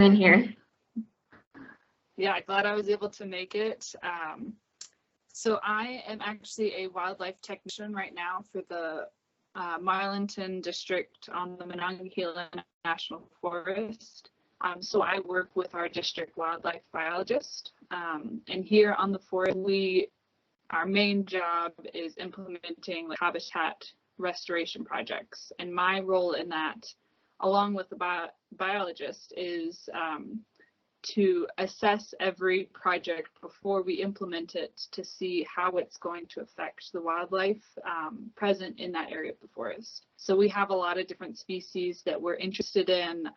in here. Yeah, glad I was able to make it. So I am actually a wildlife technician right now for the Marlinton district on the Monongahela National Forest. So I work with our district wildlife biologist. And here on the forest, our main job is implementing like habitat restoration projects. And my role in that, along with the biologist, is to assess every project before we implement it to see how it's going to affect the wildlife present in that area of the forest. So we have a lot of different species that we're interested in.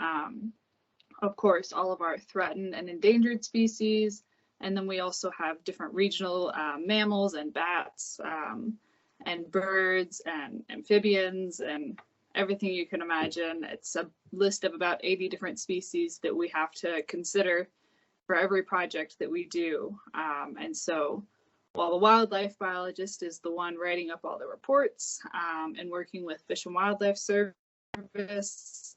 Of course, all of our threatened and endangered species. And then we also have different regional mammals and bats and birds and amphibians and everything you can imagine. It's a list of about 80 different species that we have to consider for every project that we do. And so while the wildlife biologist is the one writing up all the reports and working with Fish and Wildlife Service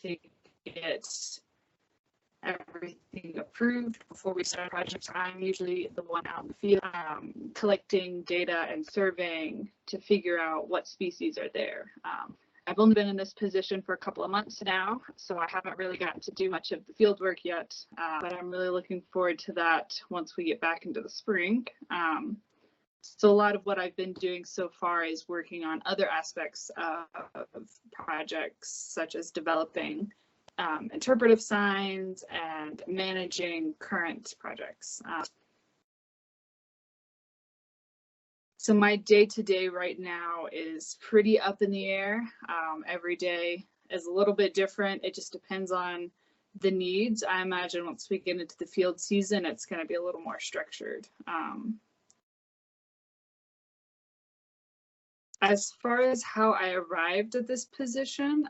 to get everything approved before we start a project, I'm usually the one out in the field collecting data and surveying to figure out what species are there. I've only been in this position for a couple of months now, so I haven't really gotten to do much of the field work yet, but I'm really looking forward to that once we get back into the spring. So a lot of what I've been doing so far is working on other aspects of projects, such as developing interpretive signs and managing current projects. So my day-to-day right now is pretty up in the air. Every day is a little bit different. It just depends on the needs. I imagine once we get into the field season, it's going to be a little more structured. As far as how I arrived at this position,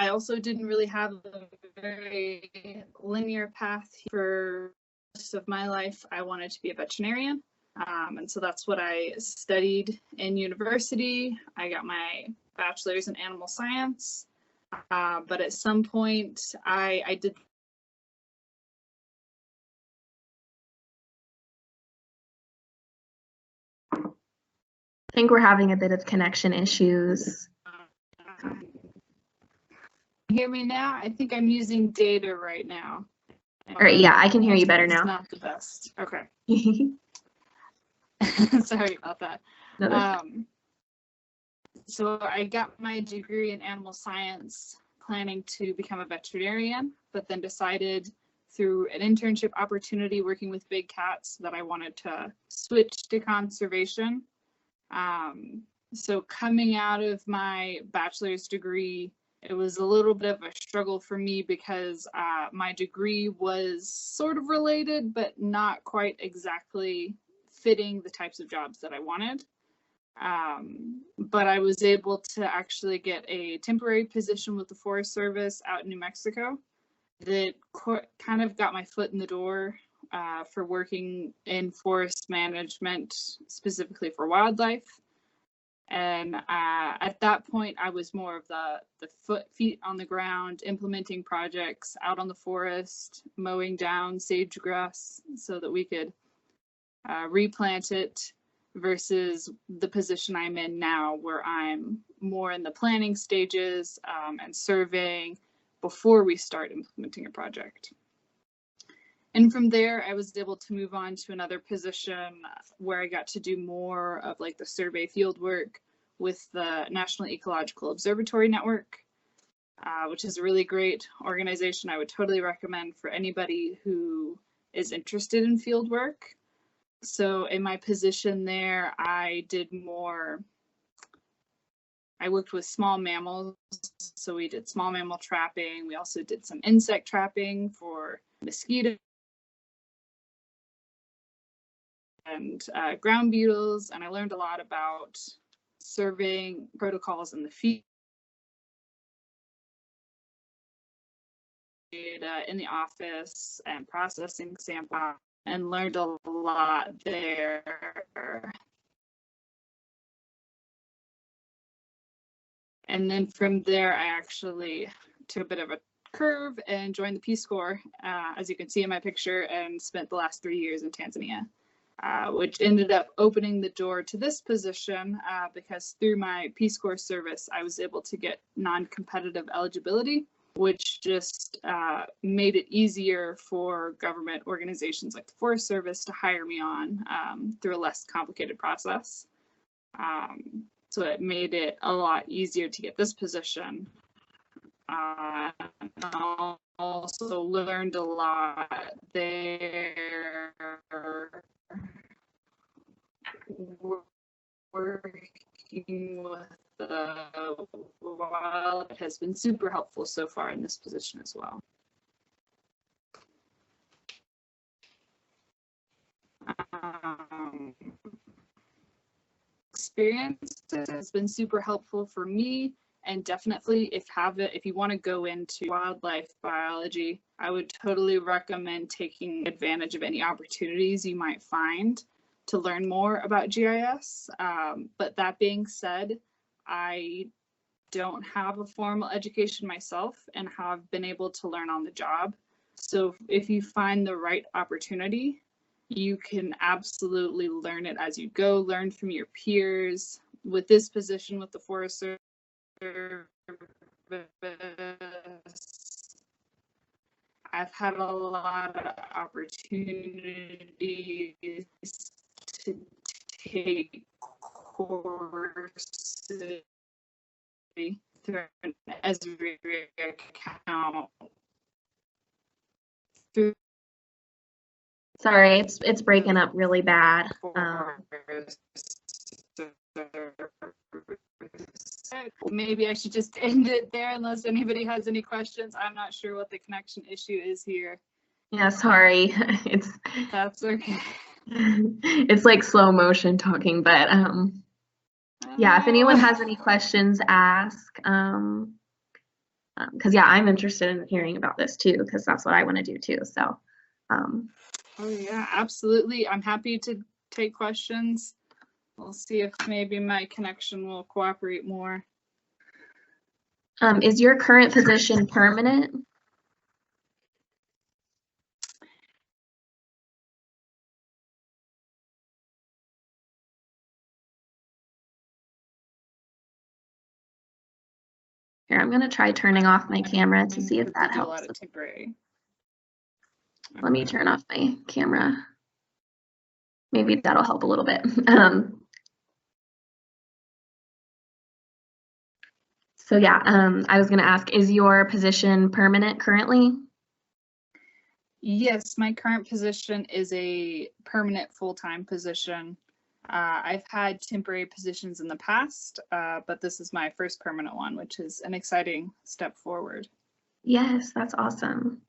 I also didn't really have a very linear path for most of my life. I wanted to be a veterinarian. And so that's what I studied in university. I got my bachelor's in animal science. But at some point I did. I think we're having a bit of connection issues. Hear me now? I think I'm using data right now. All right, yeah, I can hear you better now. It's not the best. Okay. Sorry about that. No, so I got my degree in animal science, planning to become a veterinarian, but then decided through an internship opportunity working with big cats that I wanted to switch to conservation. So coming out of my bachelor's degree, it was a little bit of a struggle for me because my degree was sort of related, but not quite exactly fitting the types of jobs that I wanted. But I was able to actually get a temporary position with the Forest Service out in New Mexico that kind of got my foot in the door for working in forest management, specifically for wildlife. And at that point, I was more of the feet on the ground, implementing projects out on the forest, mowing down sagegrass so that we could replant it, versus the position I'm in now, where I'm more in the planning stages and surveying before we start implementing a project. And from there, I was able to move on to another position where I got to do more of like the survey field work with the National Ecological Observatory Network, which is a really great organization I would totally recommend for anybody who is interested in field work. So in my position there, I worked with small mammals. So we did small mammal trapping. We also did some insect trapping for mosquitoes and ground beetles. And I learned a lot about surveying protocols in the field, in the office, and processing samples, and learned a lot there. And then from there, I actually took a bit of a curve and joined the Peace Corps, as you can see in my picture, and spent the last 3 years in Tanzania, which ended up opening the door to this position because through my Peace Corps service, I was able to get non-competitive eligibility, which just made it easier for government organizations like the Forest Service to hire me on through a less complicated process. So it made it a lot easier to get this position. I also learned a lot there. Working with the wild has been super helpful so far in this position as well. Experience has been super helpful for me, and definitely if you want to go into wildlife biology, I would totally recommend taking advantage of any opportunities you might find to learn more about GIS. But that being said, I don't have a formal education myself and have been able to learn on the job. So if you find the right opportunity, you can absolutely learn it as you go, learn from your peers. With this position with the Forest Service, I've had a lot of opportunities to take courses through an Esri account. Sorry, it's breaking up really bad. Maybe I should just end it there unless anybody has any questions. I'm not sure what the connection issue is here. Yeah, sorry. That's okay. It's like slow motion talking, but yeah, if anyone has any questions, ask. Because yeah, I'm interested in hearing about this too, because that's what I want to do too. So oh yeah, absolutely. I'm happy to take questions. We'll see if maybe my connection will cooperate more. Is your current position permanent? Here, I'm going to try turning off my camera to see if that helps. Let me turn off my camera. Maybe that'll help a little bit. So yeah, I was going to ask, is your position permanent currently? Yes, my current position is a permanent full-time position. I've had temporary positions in the past, but this is my first permanent one, which is an exciting step forward. Yes, that's awesome.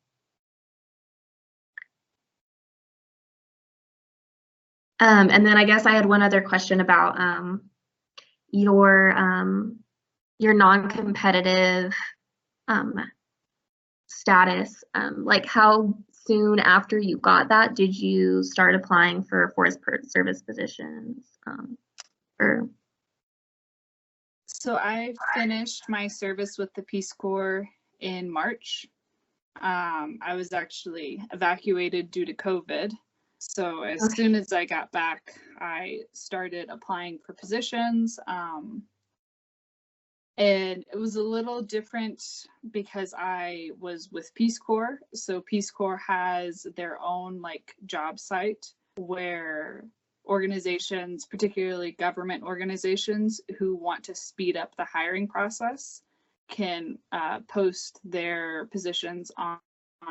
And then I guess I had one other question about your non-competitive status. Like how soon after you got that did you start applying for Forest Service positions? So I finished my service with the Peace Corps in March. I was actually evacuated due to COVID. So as soon as I got back, I started applying for positions. And it was a little different because I was with Peace Corps. So Peace Corps has their own like job site where organizations, particularly government organizations who want to speed up the hiring process, can post their positions on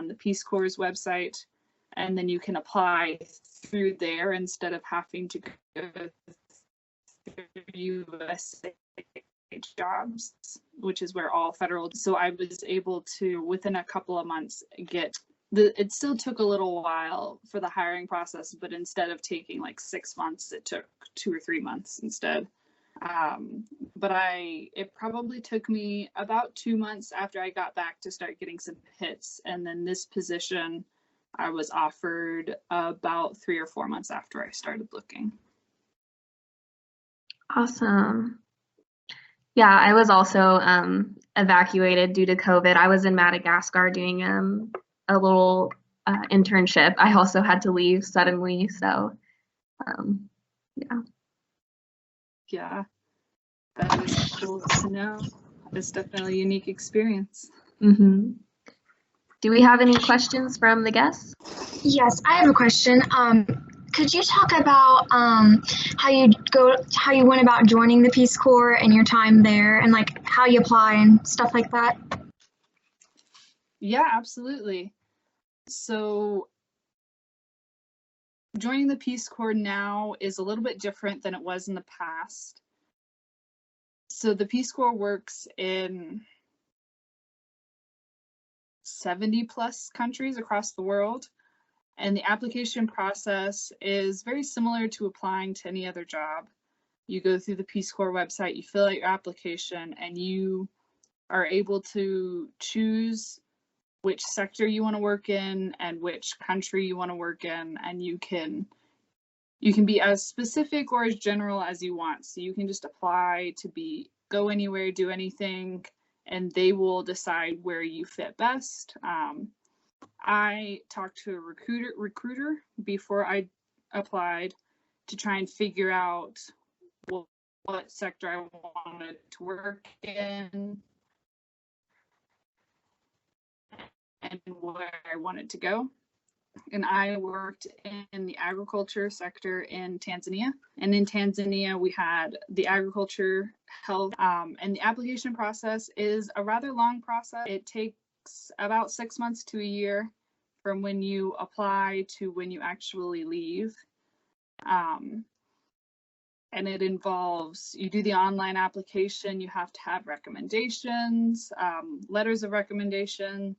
the Peace Corps' website, and then you can apply through there instead of having to go through USA jobs, which is where all federal. So I was able to, within a couple of months, it still took a little while for the hiring process, but instead of taking like 6 months, it took 2 or 3 months instead. But it probably took me about 2 months after I got back to start getting some hits. And then this position I was offered about 3 or 4 months after I started looking. Awesome. Yeah, I was also evacuated due to COVID. I was in Madagascar doing a little internship. I also had to leave suddenly, so yeah. Yeah, that is cool to know. It's definitely a unique experience. Hmm. Do we have any questions from the guests? Yes, I have a question. Could you talk about how you went about joining the Peace Corps and your time there, and like how you apply and stuff like that? Yeah, absolutely. So joining the Peace Corps now is a little bit different than it was in the past. So the Peace Corps works in 70 plus countries across the world, and the application process is very similar to applying to any other job. You go through the Peace Corps website, you fill out your application, and you are able to choose which sector you want to work in and which country you want to work in, and you can be as specific or as general as you want. So you can just apply to go anywhere, do anything, and they will decide where you fit best. I talked to a recruiter before I applied to try and figure out what sector I wanted to work in and where I wanted to go. And I worked in the agriculture sector in Tanzania. And in Tanzania, we had the agriculture, health, and the application process is a rather long process. It takes about 6 months to a year from when you apply to when you actually leave. And it involves, you do the online application, you have to have recommendations, letters of recommendation.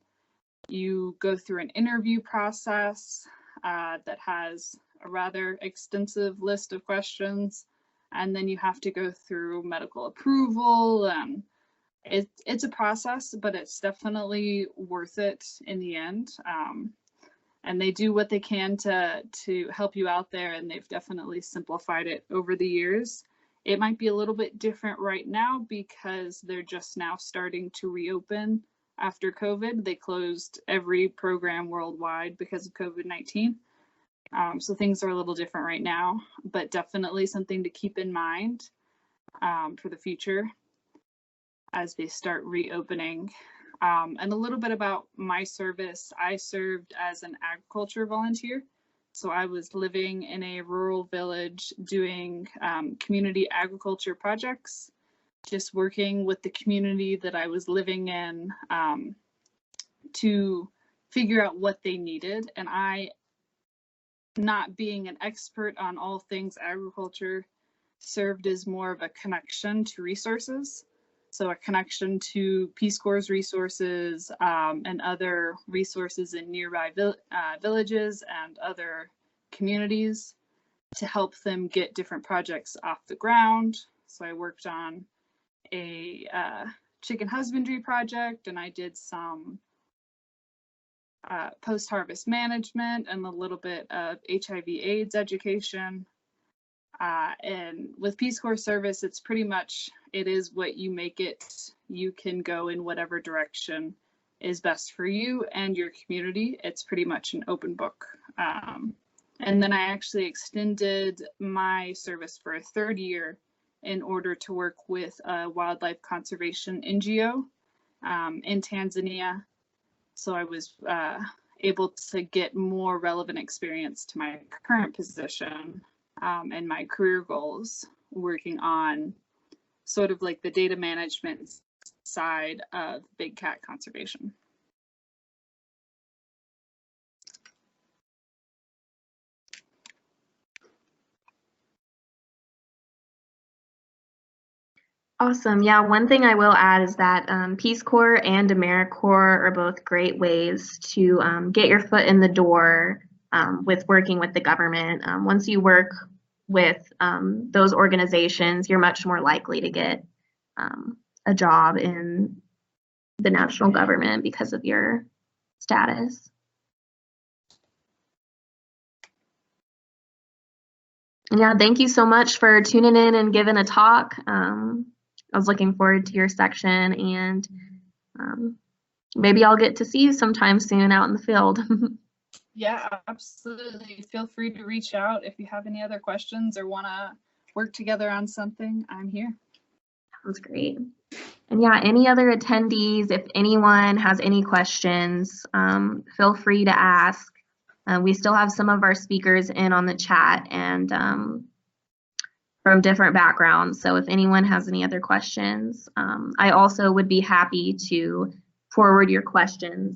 You go through an interview process that has a rather extensive list of questions, and then you have to go through medical approval. It's a process, but it's definitely worth it in the end. And they do what they can to help you out there, and they've definitely simplified it over the years. It might be a little bit different right now because they're just now starting to reopen after COVID. They closed every program worldwide because of COVID-19. So things are a little different right now, but definitely something to keep in mind for the future as they start reopening. And a little bit about my service. I served as an agriculture volunteer. So I was living in a rural village doing community agriculture projects, just working with the community that I was living in to figure out what they needed. And I, not being an expert on all things agriculture, served as more of a connection to resources. So a connection to Peace Corps resources and other resources in nearby villages and other communities to help them get different projects off the ground. So I worked on a chicken husbandry project, and I did some post-harvest management and a little bit of HIV/AIDS education. And with Peace Corps service, it's pretty much, it is what you make it. You can go in whatever direction is best for you and your community. It's pretty much an open book. And then I actually extended my service for a 3rd year in order to work with a wildlife conservation NGO in Tanzania. So I was able to get more relevant experience to my current position and my career goals, working on sort of like the data management side of big cat conservation. Awesome. Yeah, one thing I will add is that Peace Corps and AmeriCorps are both great ways to get your foot in the door with working with the government. Once you work with those organizations, you're much more likely to get a job in the national government because of your status. And yeah, thank you so much for tuning in and giving a talk. I was looking forward to your section, and maybe I'll get to see you sometime soon out in the field. Yeah, absolutely. Feel free to reach out if you have any other questions or want to work together on something. I'm here. Sounds great. And yeah, any other attendees, if anyone has any questions, feel free to ask. We still have some of our speakers in on the chat and from different backgrounds. So if anyone has any other questions, I also would be happy to forward your questions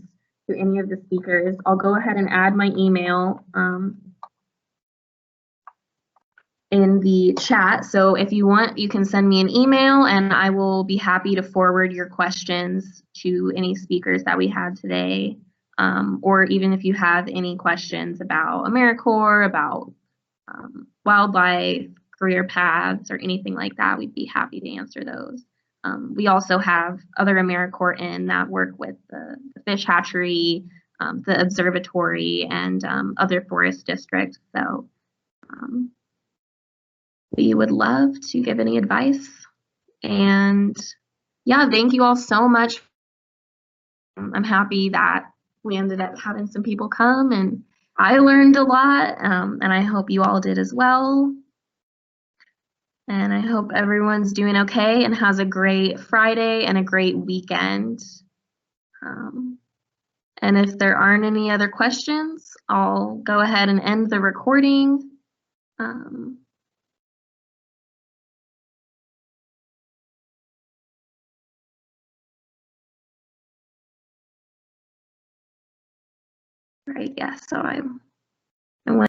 to any of the speakers. I'll go ahead and add my email in the chat. So if you want, you can send me an email and I will be happy to forward your questions to any speakers that we had today. Or even if you have any questions about AmeriCorps, about wildlife, career paths, or anything like that, we'd be happy to answer those. We also have other AmeriCorps in that work with the fish hatchery, the observatory, and other forest districts. So we would love to give any advice. And yeah, thank you all so much. I'm happy that we ended up having some people come, and I learned a lot, and I hope you all did as well. And I hope everyone's doing okay and has a great Friday and a great weekend. And if there aren't any other questions, I'll go ahead and end the recording. Right, yeah, so I'm